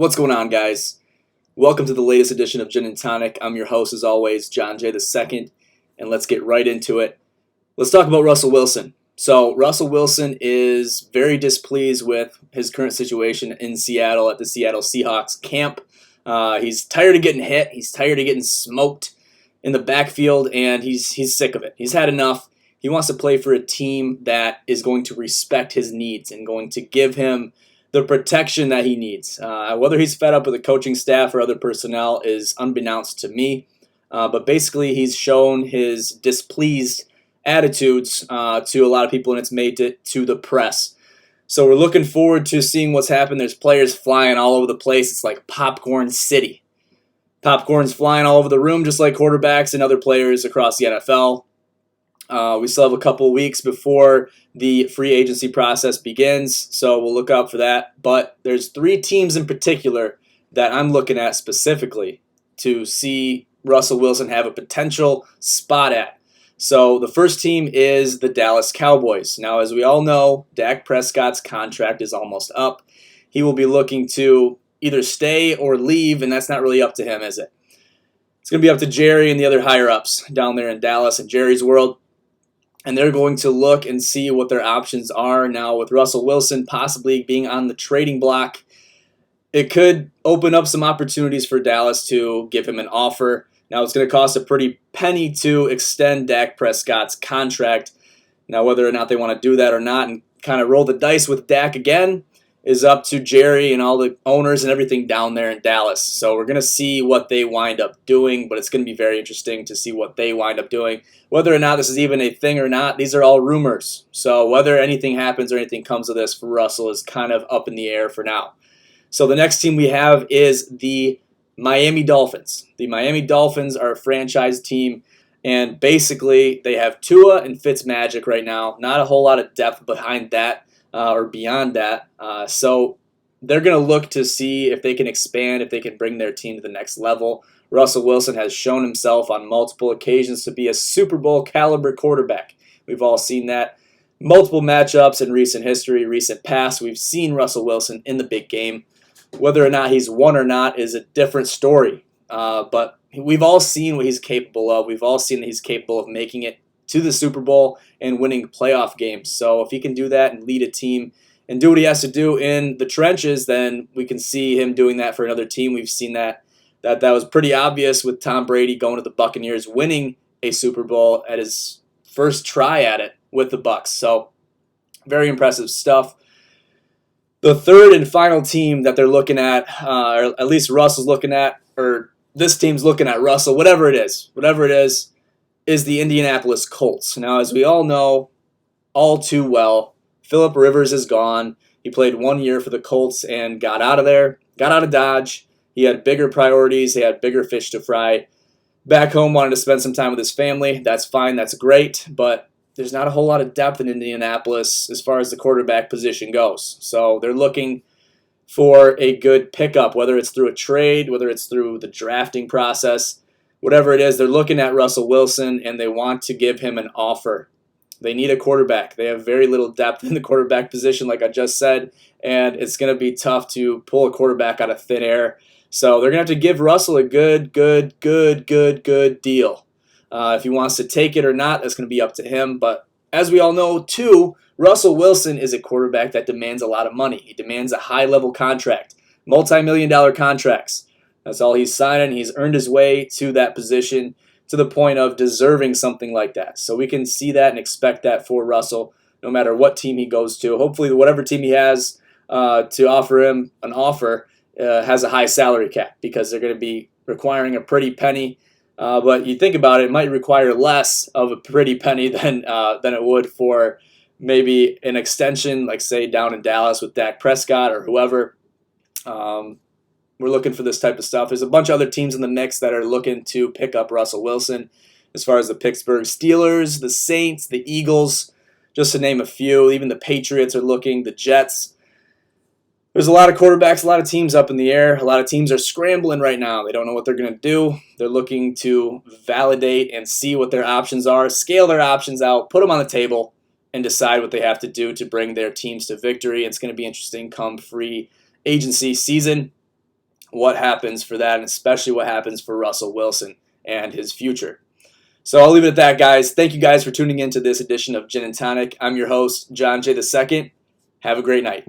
What's going on, guys? Welcome to the latest edition of Gin and Tonic. I'm your host, as always, John J. II, and let's get right into it. Let's talk about Russell Wilson. So, Russell Wilson is very displeased with his current situation in Seattle at the Seattle Seahawks camp. He's tired of getting hit. He's tired of getting smoked in the backfield, and he's sick of it. He's had enough. He wants to play for a team that is going to respect his needs and going to give him the protection that he needs. Whether he's fed up with the coaching staff or other personnel is unbeknownst to me. But basically, he's shown his displeased attitudes to a lot of people, and it's made it to the press. So we're looking forward to seeing what's happened. There's players flying all over the place. It's like popcorn city. Popcorn's flying all over the room, just like quarterbacks and other players across the NFL. We still have a couple weeks before the free agency process begins, so we'll look out for that. But there's three teams in particular that I'm looking at specifically to see Russell Wilson have a potential spot at. So the first team is the Dallas Cowboys. Now, as we all know, Dak Prescott's contract is almost up. He will be looking to either stay or leave, and that's not really up to him, is it? It's going to be up to Jerry and the other higher-ups down there in Dallas and Jerry's world. And they're going to look and see what their options are. Now, with Russell Wilson possibly being on the trading block, it could open up some opportunities for Dallas to give him an offer. Now, it's going to cost a pretty penny to extend Dak Prescott's contract. Now, whether or not they want to do that or not and kind of roll the dice with Dak again is up to Jerry and all the owners and everything down there in Dallas. So we're going to see what they wind up doing, but it's going to be very interesting to see what they wind up doing. Whether or not this is even a thing or not, these are all rumors. So whether anything happens or anything comes of this for Russell is kind of up in the air for now. So the next team we have is the Miami Dolphins. The Miami Dolphins are a franchise team, and basically they have Tua and Fitzmagic right now. Not a whole lot of depth behind that. Or beyond that. So they're going to look to see if they can expand, if they can bring their team to the next level. Russell Wilson has shown himself on multiple occasions to be a Super Bowl caliber quarterback. We've all seen that. Multiple matchups in recent history, recent past. We've seen Russell Wilson in the big game. Whether or not he's won or not is a different story. But we've all seen what he's capable of. We've all seen that he's capable of making it to the Super Bowl and winning playoff games. So if he can do that and lead a team and do what he has to do in the trenches, then we can see him doing that for another team. We've seen that was pretty obvious with Tom Brady going to the Buccaneers, winning a Super Bowl at his first try at it with the Bucs. So very impressive stuff. The third and final team that they're looking at, or at least Russell's looking at, or this team's looking at Russell, whatever it is the Indianapolis Colts. Now, as we all know all too well, Phillip Rivers is gone. He played 1 year for the Colts and got out of there, got out of Dodge. He had bigger priorities. He had bigger fish to fry. Back home, wanted to spend some time with his family. That's fine. That's great. But there's not a whole lot of depth in Indianapolis as far as the quarterback position goes. So they're looking for a good pickup, whether it's through a trade, whether it's through the drafting process. Whatever it is, they're looking at Russell Wilson, and they want to give him an offer. They need a quarterback. They have very little depth in the quarterback position, like I just said, and it's going to be tough to pull a quarterback out of thin air. So they're going to have to give Russell a good deal. If he wants to take it or not, that's going to be up to him. But as we all know, too, Russell Wilson is a quarterback that demands a lot of money. He demands a high-level contract, multi-million-dollar contracts. That's all he's signing. He's earned his way to that position to the point of deserving something like that. So we can see that and expect that for Russell, no matter what team he goes to. Hopefully, whatever team he has to offer him an offer has a high salary cap, because they're going to be requiring a pretty penny. But you think about it, it might require less of a pretty penny than it would for maybe an extension, like say down in Dallas with Dak Prescott or whoever. We're looking for this type of stuff. There's a bunch of other teams in the mix that are looking to pick up Russell Wilson, as far as the Pittsburgh Steelers, the Saints, the Eagles, just to name a few. Even the Patriots are looking, the Jets. There's a lot of quarterbacks, a lot of teams up in the air. A lot of teams are scrambling right now. They don't know what they're going to do. They're looking to validate and see what their options are, scale their options out, put them on the table, and decide what they have to do to bring their teams to victory. It's going to be interesting come free agency season. what happens for that, and especially what happens for Russell Wilson and his future. So I'll leave it at that, guys. Thank you guys for tuning in to this edition of Gin and Tonic. I'm your host, John J. II. Have a great night.